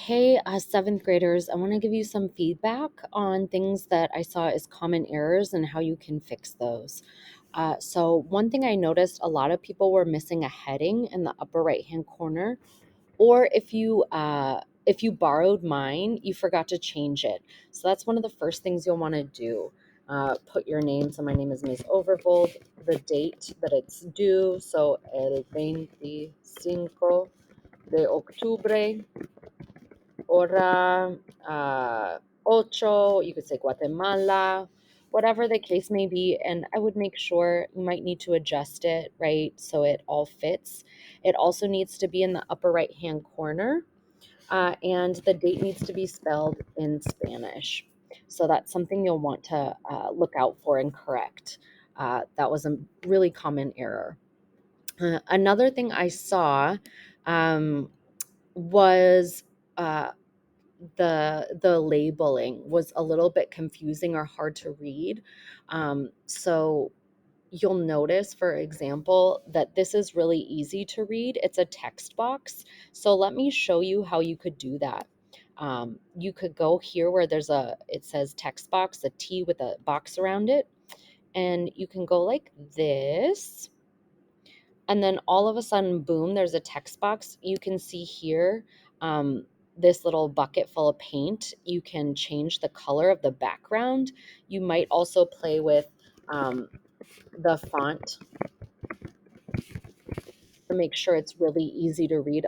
Hey, seventh graders, I want to give you some feedback on things that I saw as common errors and how you can fix those. So, one thing I noticed a lot of people were missing a heading in the upper right hand corner, or if you borrowed mine, you forgot to change it. So, that's one of the first things you'll want to do. Put your name. So, my name is Ms. Overvold, the date that it's due. So, el 25 de octubre hora ocho, you could say Guatemala, whatever the case may be. And I would make sure you might need to adjust it, right? So it all fits. It also needs to be in the upper right hand corner, and the date needs to be spelled in Spanish. So that's something you'll want to look out for and correct. That was a really common error. Another thing I saw um, was uh, the labeling was a little bit confusing or hard to read. So you'll notice, for example, that this is really easy to read. It's a text box. So let me show you how you could do that. You could go here where it says text box, a T with a box around it, and you can go like this. And then all of a sudden, boom, there's a text box. You can see here this little bucket full of paint. You can change the color of the background. You might also play with the font to make sure it's really easy to read.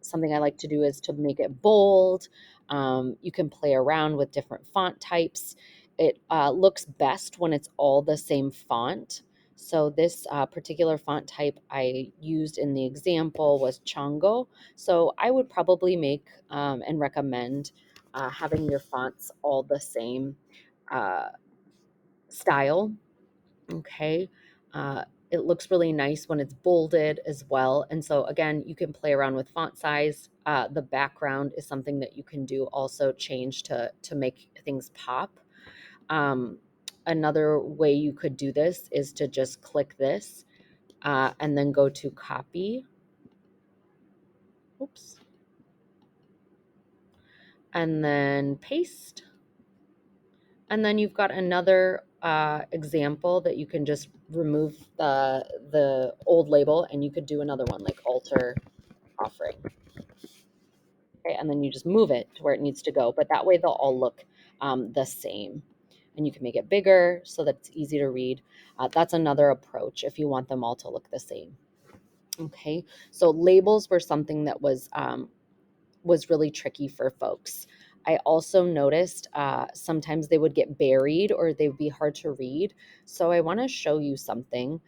Something I like to do is to make it bold. You can play around with different font types. It looks best when it's all the same font. So this particular font type I used in the example was Chango. So I would probably make and recommend having your fonts all the same uh, style. Okay. It looks really nice when it's bolded as well. And so, again, you can play around with font size. The background is something that you can do also change to make things pop. Um, Another way you could do this is to just click this and then go to copy. Oops. And then paste. And then you've got another example that you can just remove the old label, and you could do another one like alter offering. Okay, and then you just move it to where it needs to go. But that way they'll all look the same. And you can make it bigger so that it's easy to read. That's another approach if you want them all to look the same. Okay, so labels were something that was really tricky for folks. I also noticed sometimes they would get buried or they would be hard to read. So I want to show you something.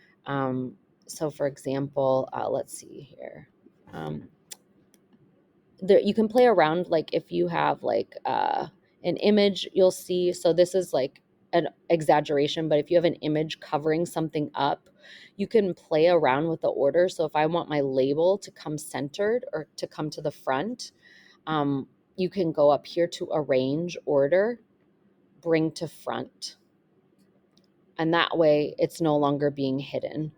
So, for example, let's see here. Um, you can play around, like if you have like an image, you'll see. So this is like an exaggeration, but if you have an image covering something up, you can play around with the order. So if I want my label to come centered or to come to the front, um, you can go up here to arrange order, bring to front. And that way it's no longer being hidden.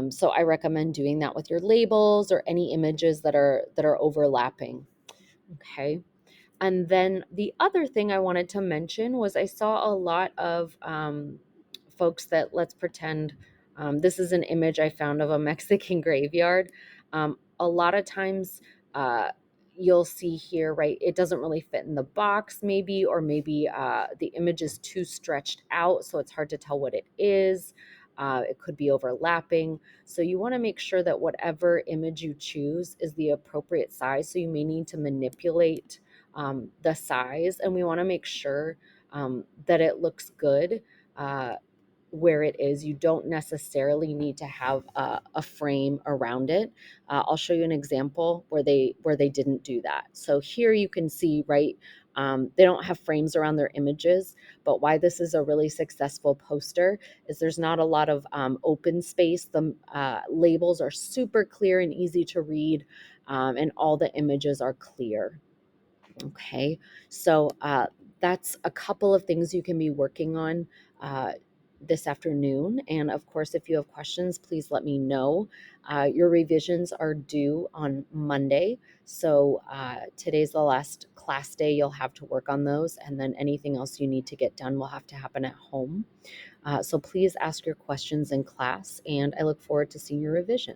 So I recommend doing that with your labels or any images that are overlapping. Okay. And then the other thing I wanted to mention was I saw a lot of folks that, let's pretend this is an image I found of a Mexican graveyard. A lot of times uh, you'll see here, right, it doesn't really fit in the box, maybe, or maybe the image is too stretched out, so it's hard to tell what it is. It could be overlapping. So you want to make sure that whatever image you choose is the appropriate size. So you may need to manipulate the size, and we want to make sure that it looks good uh, where it is. You don't necessarily need to have a frame around it. I'll show you an example where they didn't do that. So here you can see, right, they don't have frames around their images, but why this is a really successful poster is there's not a lot of open space. The labels are super clear and easy to read, and all the images are clear. Okay, so that's a couple of things you can be working on uh, this afternoon. And of course, if you have questions, please let me know. Your revisions are due on Monday. So today's the last class day, you'll have to work on those, and then anything else you need to get done will have to happen at home. So please ask your questions in class, and I look forward to seeing your revision.